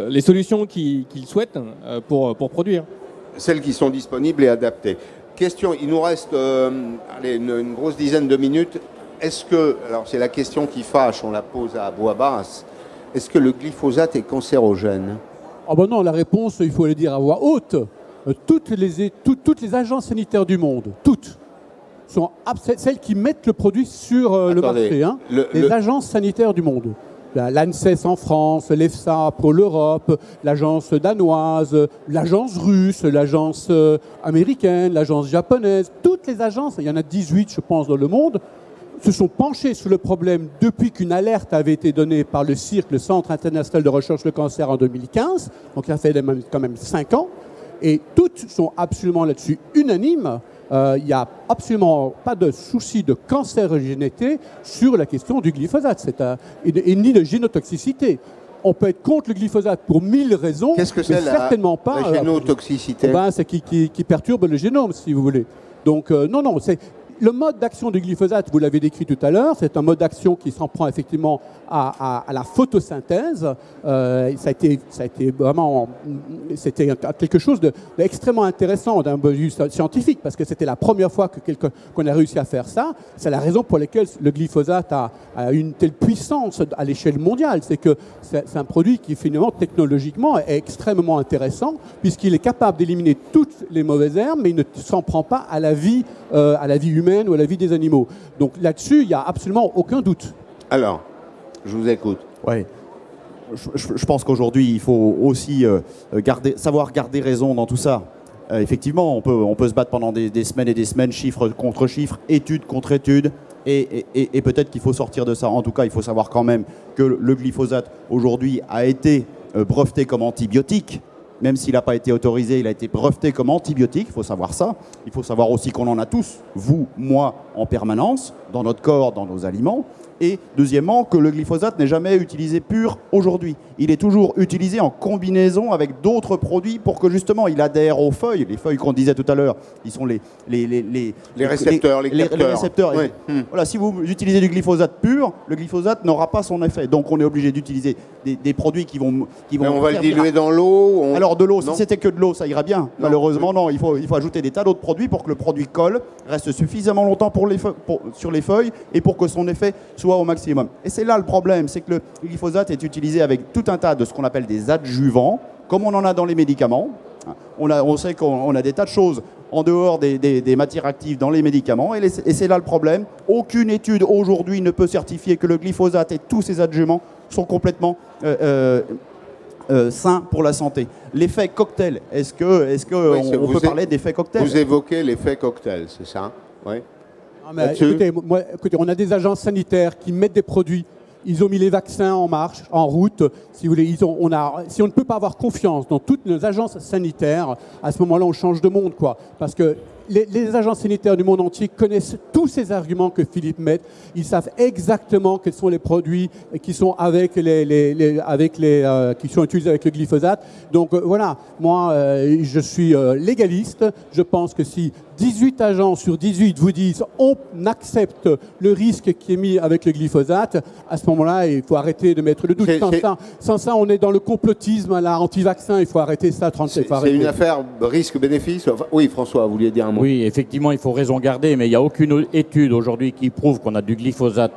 les solutions qu'il souhaite pour produire. Celles qui sont disponibles et adaptées. Question, il nous reste une grosse dizaine de minutes. Est-ce que, alors c'est la question qui fâche, on la pose à voix basse, est-ce que le glyphosate est cancérogène? Non, la réponse, il faut le dire à voix haute. Toutes les agences sanitaires du monde, toutes, sont celles qui mettent le produit sur le marché. Hein, les agences sanitaires du monde. L'ANSES en France, l'EFSA pour l'Europe, l'agence danoise, l'agence russe, l'agence américaine, l'agence japonaise, toutes les agences, il y en a 18 je pense dans le monde, se sont penchés sur le problème depuis qu'une alerte avait été donnée par le CIRC, le Centre international de recherche sur le cancer, en 2015, donc ça fait quand même 5 ans, et toutes sont absolument là-dessus unanimes. Il n'y a absolument pas de souci de cancérogénéité sur la question du glyphosate, ni de génotoxicité. On peut être contre le glyphosate pour 1000 raisons, Qu'est-ce que c'est certainement pas la génotoxicité? C'est qui perturbe le génome, si vous voulez. Donc non, c'est le mode d'action du glyphosate, vous l'avez décrit tout à l'heure, c'est un mode d'action qui s'en prend effectivement à la photosynthèse. C'était quelque chose d'extrêmement intéressant d'un point de vue scientifique, parce que c'était la première fois qu'on a réussi à faire ça. C'est la raison pour laquelle le glyphosate a une telle puissance à l'échelle mondiale. C'est que c'est un produit qui finalement technologiquement est extrêmement intéressant, puisqu'il est capable d'éliminer toutes les mauvaises herbes, mais il ne s'en prend pas à la vie humaine ou à la vie des animaux. Donc là-dessus, il n'y a absolument aucun doute. Alors, je vous écoute. Oui. Je pense qu'aujourd'hui, il faut aussi savoir garder raison dans tout ça. Effectivement, on peut se battre pendant des semaines et des semaines, chiffre contre chiffre, étude contre étude, et peut-être qu'il faut sortir de ça. En tout cas, il faut savoir quand même que le glyphosate, aujourd'hui, a été breveté comme antibiotique. Même s'il n'a pas été autorisé, il a été breveté comme antibiotique, il faut savoir ça. Il faut savoir aussi qu'on en a tous, vous, moi, en permanence, dans notre corps, dans nos aliments. Et deuxièmement, que le glyphosate n'est jamais utilisé pur aujourd'hui. Il est toujours utilisé en combinaison avec d'autres produits pour que justement il adhère aux feuilles. Les feuilles qu'on disait tout à l'heure, ils sont les récepteurs, les récepteurs. Oui. Voilà, si vous utilisez du glyphosate pur, le glyphosate n'aura pas son effet. Donc on est obligé d'utiliser des produits qui vont Mais on va le diluer dans l'eau. alors de l'eau, si Non. c'était que de l'eau, ça irait bien. Malheureusement, non. Il faut ajouter des tas d'autres produits pour que le produit colle, reste suffisamment longtemps sur les feuilles et pour que son effet soit au maximum. Et c'est là le problème, c'est que le glyphosate est utilisé avec tout un tas de ce qu'on appelle des adjuvants, comme on en a dans les médicaments. On sait qu'on a des tas de choses en dehors des matières actives dans les médicaments, et c'est là le problème. Aucune étude aujourd'hui ne peut certifier que le glyphosate et tous ses adjuvants sont complètement sains pour la santé. L'effet cocktail, est-ce qu'on peut parler d'effet cocktail? Vous évoquez l'effet cocktail, c'est ça? Oui. Ah, mais écoutez, on a des agences sanitaires qui mettent des produits. Ils ont mis les vaccins en marche, en route. Si vous voulez, si on ne peut pas avoir confiance dans toutes nos agences sanitaires, à ce moment-là, on change de monde, quoi. Parce que les agences sanitaires du monde entier connaissent tous ces arguments que Philippe met. Ils savent exactement quels sont les produits qui sont qui sont utilisés avec le glyphosate. Donc voilà, moi, je suis légaliste. Je pense que si 18 agents sur 18 vous disent on accepte le risque qui est mis avec le glyphosate, à ce moment-là, il faut arrêter de mettre le doute. Sans ça, on est dans le complotisme, là, anti-vaccin. Il faut arrêter ça. C'est une affaire risque-bénéfice. Enfin, oui, François, vous vouliez dire un mot? Oui, effectivement, il faut raison garder, mais il n'y a aucune étude aujourd'hui qui prouve qu'on a du glyphosate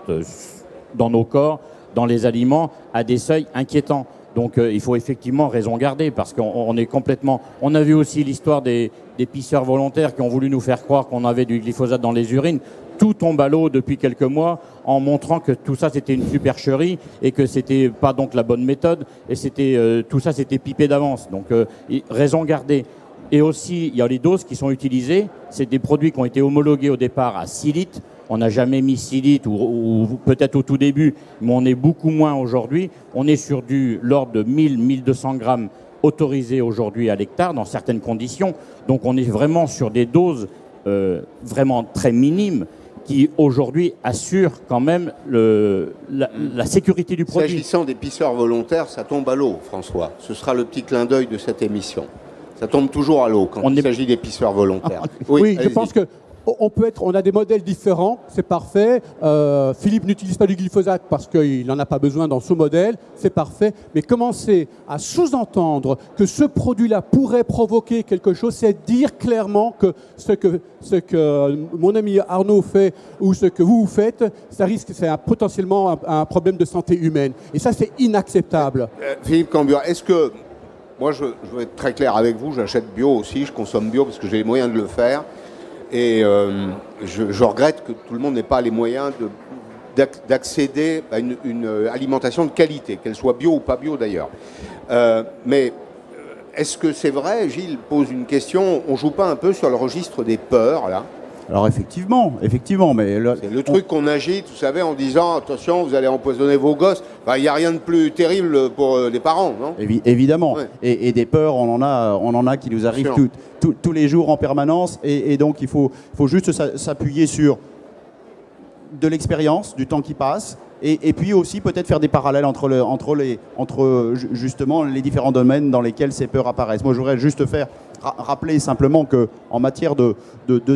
dans nos corps, dans les aliments, à des seuils inquiétants. Donc il faut effectivement raison garder, parce qu'on est complètement... On a vu aussi l'histoire des pisseurs volontaires qui ont voulu nous faire croire qu'on avait du glyphosate dans les urines. Tout tombe à l'eau depuis quelques mois en montrant que tout ça c'était une supercherie et que c'était pas donc la bonne méthode, et tout ça c'était pipé d'avance. Donc raison gardée. Et aussi, il y a les doses qui sont utilisées. C'est des produits qui ont été homologués au départ à 6 litres. On n'a jamais mis 6 litres, ou peut-être au tout début, mais on est beaucoup moins aujourd'hui. On est sur l'ordre de 1000-1200 grammes autorisés aujourd'hui à l'hectare dans certaines conditions. Donc on est vraiment sur des doses vraiment très minimes qui aujourd'hui assurent quand même la sécurité du produit. S'agissant des pisseurs volontaires, ça tombe à l'eau, François. Ce sera le petit clin d'œil de cette émission. Ça tombe toujours à l'eau quand il s'agit des pisseurs volontaires. Oui, je pense que on a des modèles différents, c'est parfait. Philippe n'utilise pas du glyphosate parce qu'il n'en a pas besoin dans son modèle, c'est parfait. Mais commencer à sous-entendre que ce produit-là pourrait provoquer quelque chose, c'est dire clairement que ce que mon ami Arnaud fait ou ce que vous faites, c'est potentiellement un problème de santé humaine. Et ça, c'est inacceptable. Philippe Cambure, est-ce que... Moi, je veux être très clair avec vous, j'achète bio aussi, je consomme bio parce que j'ai les moyens de le faire. Et je regrette que tout le monde n'ait pas les moyens d'accéder à une alimentation de qualité, qu'elle soit bio ou pas bio d'ailleurs. Mais est-ce que c'est vrai, Gilles pose une question, on ne joue pas un peu sur le registre des peurs là? Alors effectivement, mais... C'est le truc qu'on agite, vous savez, en disant « Attention, vous allez empoisonner vos gosses ». Il n'y a rien de plus terrible pour les parents, non? Évidemment. Ouais. Et des peurs, on en a qui nous arrivent tous les jours en permanence. Et donc, il faut juste s'appuyer sur de l'expérience, du temps qui passe. Et puis aussi peut-être faire des parallèles entre justement les différents domaines dans lesquels ces peurs apparaissent. Moi, je voudrais juste rappeler simplement qu'en matière de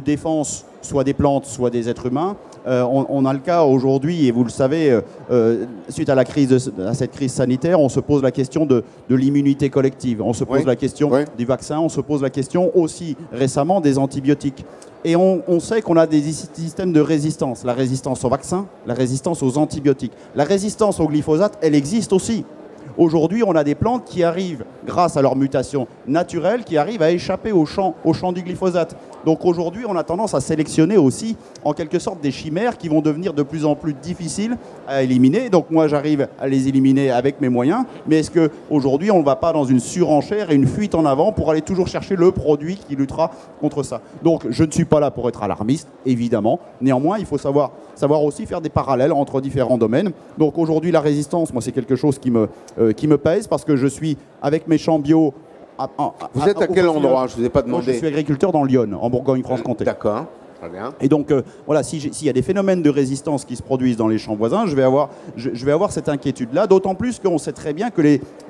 défense, soit des plantes, soit des êtres humains, on a le cas aujourd'hui, et vous le savez, suite à cette crise sanitaire, on se pose la question de l'immunité collective, on se pose la question des vaccins, on se pose la question aussi récemment des antibiotiques. Et on sait qu'on a des systèmes de résistance, la résistance aux vaccins, la résistance aux antibiotiques. La résistance au glyphosate, elle existe aussi. Aujourd'hui, on a des plantes qui arrivent, grâce à leur mutation naturelle, qui arrivent à échapper au champ du glyphosate. Donc aujourd'hui, on a tendance à sélectionner aussi, en quelque sorte, des chimères qui vont devenir de plus en plus difficiles à éliminer. Donc moi, j'arrive à les éliminer avec mes moyens. Mais est-ce qu'aujourd'hui, on ne va pas dans une surenchère et une fuite en avant pour aller toujours chercher le produit qui luttera contre ça? Donc je ne suis pas là pour être alarmiste, évidemment. Néanmoins, il faut savoir aussi faire des parallèles entre différents domaines. Donc aujourd'hui, la résistance, moi, c'est quelque chose qui me pèse parce que je suis, avec mes champs bio... Vous êtes à quel endroit? Je ne vous ai pas demandé. Moi, je suis agriculteur dans l'Yonne, en Bourgogne-Franche-Comté. D'accord, très bien. Et donc, voilà, s'il y a des phénomènes de résistance qui se produisent dans les champs voisins, je vais avoir cette inquiétude-là, d'autant plus qu'on sait très bien que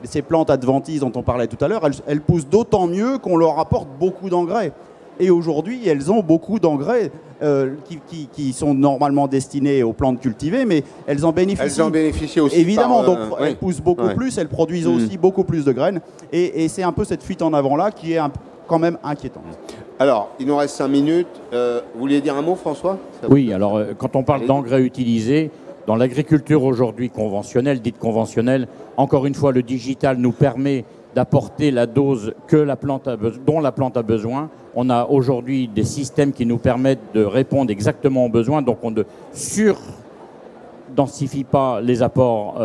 ces plantes adventices dont on parlait tout à l'heure, elles poussent d'autant mieux qu'on leur apporte beaucoup d'engrais. Et aujourd'hui, elles ont beaucoup d'engrais qui sont normalement destinés aux plantes cultivées, mais elles en bénéficient. Elles en bénéficient aussi. Évidemment, donc oui. elles poussent beaucoup plus, elles produisent aussi beaucoup plus de graines. Et c'est un peu cette fuite en avant-là qui est quand même inquiétante. Alors, il nous reste 5 minutes. Vous vouliez dire un mot, François? Oui, alors quand on parle d'engrais utilisés, dans l'agriculture aujourd'hui conventionnelle, dite conventionnelle, encore une fois, le digital nous permet d'apporter la dose dont la plante a besoin. On a aujourd'hui des systèmes qui nous permettent de répondre exactement aux besoins, donc on ne surdensifie pas les apports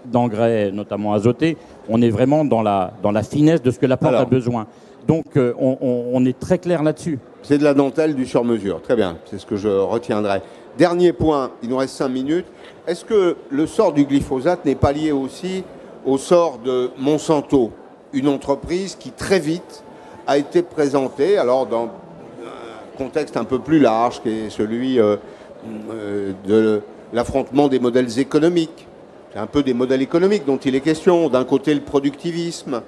d'engrais, notamment azotés. On est vraiment dans la finesse de ce que la plante a besoin. Donc on est très clair là-dessus. C'est de la dentelle du sur-mesure. Très bien, c'est ce que je retiendrai. Dernier point, il nous reste 5 minutes. Est-ce que le sort du glyphosate n'est pas lié aussi au sort de Monsanto, une entreprise qui très vite a été présentée, alors dans un contexte un peu plus large, qui est celui de l'affrontement des modèles économiques. C'est un peu des modèles économiques dont il est question. D'un côté, le productivisme,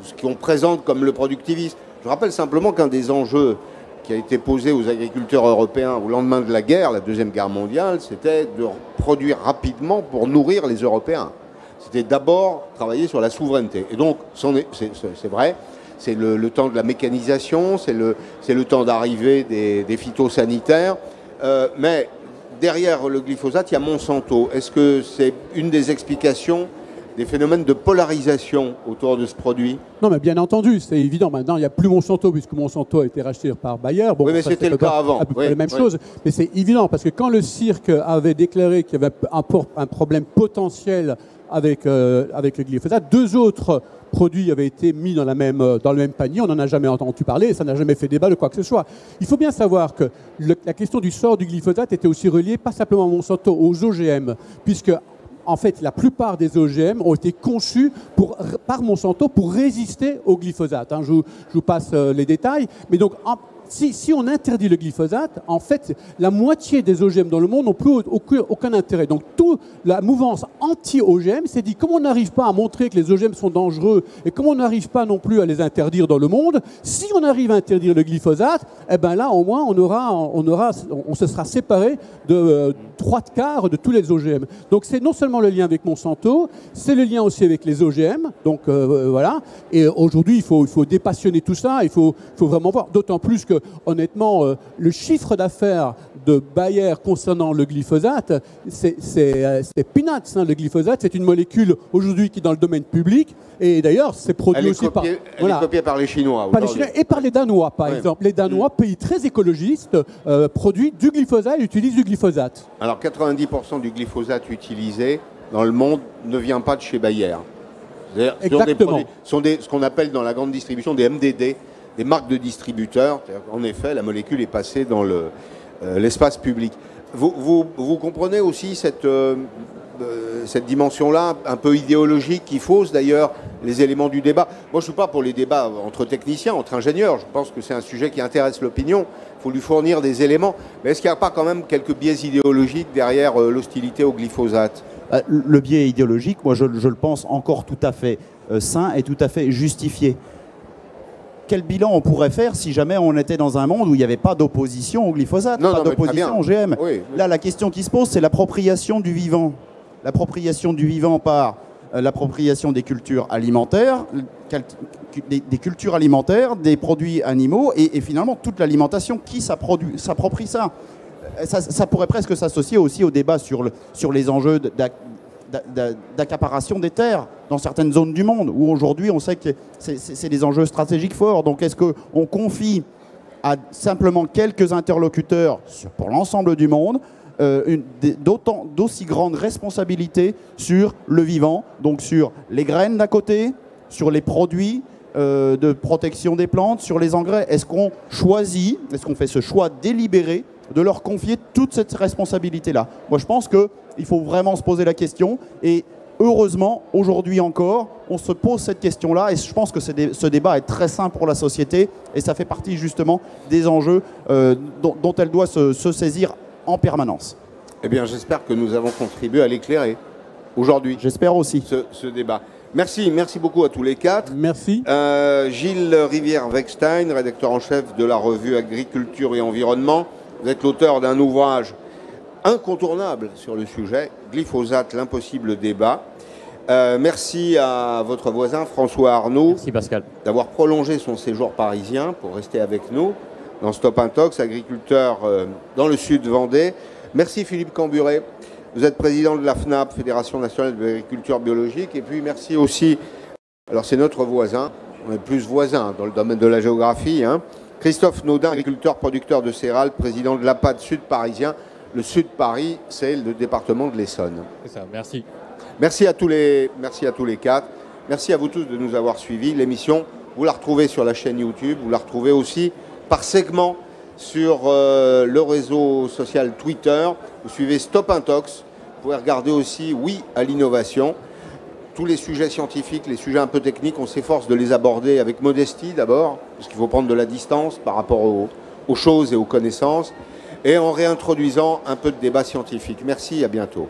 ce qu'on présente comme le productivisme. Je rappelle simplement qu'un des enjeux qui a été posé aux agriculteurs européens au lendemain de la guerre, la Deuxième Guerre mondiale, c'était de produire rapidement pour nourrir les Européens. C'était d'abord travailler sur la souveraineté. Et donc, c'est vrai, c'est le temps de la mécanisation, c'est le temps d'arrivée des phytosanitaires. Mais derrière le glyphosate, il y a Monsanto. Est-ce que c'est une des explications des phénomènes de polarisation autour de ce produit? Non, mais bien entendu, c'est évident. Maintenant, il n'y a plus Monsanto, puisque Monsanto a été racheté par Bayer. Bon, oui, mais c'était le cas avant. À peu près la même chose. Mais c'est évident, parce que quand le cirque avait déclaré qu'il y avait un problème potentiel avec le glyphosate, 2 autres produits avaient été mis dans le même panier. On n'en a jamais entendu parler et ça n'a jamais fait débat de quoi que ce soit. Il faut bien savoir que la question du sort du glyphosate était aussi reliée, pas simplement à Monsanto, aux OGM, puisque en fait, la plupart des OGM ont été conçus par Monsanto pour résister au glyphosate. Je vous passe les détails. Mais donc, si on interdit le glyphosate, en fait, la moitié des OGM dans le monde n'ont plus aucun intérêt. Donc, toute la mouvance anti-OGM s'est dit, comme on n'arrive pas à montrer que les OGM sont dangereux et comme on n'arrive pas non plus à les interdire dans le monde, si on arrive à interdire le glyphosate, eh ben là, au moins, on se sera séparé de 3/4 de tous les OGM. Donc, c'est non seulement le lien avec Monsanto, c'est le lien aussi avec les OGM. Donc, voilà. Et aujourd'hui, il faut dépassionner tout ça. Il faut vraiment voir. D'autant plus que honnêtement, le chiffre d'affaires de Bayer concernant le glyphosate, c'est peanuts. Le glyphosate, c'est une molécule aujourd'hui qui est dans le domaine public. Et d'ailleurs, c'est produit aussi par... Elle est copiée par les Chinois. Par les Chinois et par les Danois, par exemple. Les Danois, pays très écologistes, produisent du glyphosate et utilisent du glyphosate. Alors, 90% du glyphosate utilisé dans le monde ne vient pas de chez Bayer. Exactement. Ce sont ce qu'on appelle dans la grande distribution des MDD, des marques de distributeurs. En effet, la molécule est passée dans l'espace public. Vous comprenez aussi cette dimension-là, un peu idéologique, qui fausse d'ailleurs les éléments du débat. Moi, je ne suis pas pour les débats entre techniciens, entre ingénieurs. Je pense que c'est un sujet qui intéresse l'opinion. Il faut lui fournir des éléments. Mais est-ce qu'il n'y a pas quand même quelques biais idéologiques derrière l'hostilité au glyphosate? Le biais idéologique, moi, je le pense encore tout à fait sain et tout à fait justifié. Quel bilan on pourrait faire si jamais on était dans un monde où il n'y avait pas d'opposition au glyphosate, pas d'opposition au GM? Oui. Là, la question qui se pose, c'est l'appropriation du vivant. L'appropriation du vivant par l'appropriation des cultures alimentaires, des cultures alimentaires, des produits animaux et finalement toute l'alimentation qui s'approprie ça. Ça pourrait presque s'associer aussi au débat sur les enjeux d'accaparation des terres dans certaines zones du monde, où aujourd'hui on sait que c'est des enjeux stratégiques forts. Donc est-ce qu'on confie à simplement quelques interlocuteurs pour l'ensemble du monde d'aussi grandes responsabilités sur le vivant, donc sur les graines d'un côté, sur les produits de protection des plantes, sur les engrais? Est-ce qu'on fait ce choix délibéré de leur confier toute cette responsabilité-là? Moi, je pense qu'il faut vraiment se poser la question. Et heureusement, aujourd'hui encore, on se pose cette question-là. Et je pense que ce débat est très sain pour la société. Et ça fait partie justement des enjeux dont elle doit se saisir en permanence. Eh bien, j'espère que nous avons contribué à l'éclairer aujourd'hui. J'espère aussi. Ce débat. Merci beaucoup à tous les quatre. Merci. Gilles Rivière-Wechstein, rédacteur en chef de la revue Agriculture et Environnement. Vous êtes l'auteur d'un ouvrage incontournable sur le sujet, Glyphosate, l'impossible débat. Merci à votre voisin François Arnaud. Merci Pascal. D'avoir prolongé son séjour parisien pour rester avec nous dans Stop Intox, agriculteur dans le sud Vendée. Merci Philippe Camburet. Vous êtes président de la FNAB, Fédération nationale de l'agriculture biologique. Et puis merci aussi, alors c'est notre voisin, on est plus voisin dans le domaine de la géographie, hein, Christophe Naudin, agriculteur producteur de céréales, président de l'APAD Sud parisien. Le Sud Paris, c'est le département de l'Essonne. C'est ça, merci. Merci à tous les quatre. Merci à vous tous de nous avoir suivis. L'émission, vous la retrouvez sur la chaîne YouTube, vous la retrouvez aussi par segment sur le réseau social Twitter. Vous suivez Stop Intox. Vous pouvez regarder aussi Oui à l'innovation. Tous les sujets scientifiques, les sujets un peu techniques, on s'efforce de les aborder avec modestie d'abord, parce qu'il faut prendre de la distance par rapport aux choses et aux connaissances, et en réintroduisant un peu de débat scientifique. Merci, à bientôt.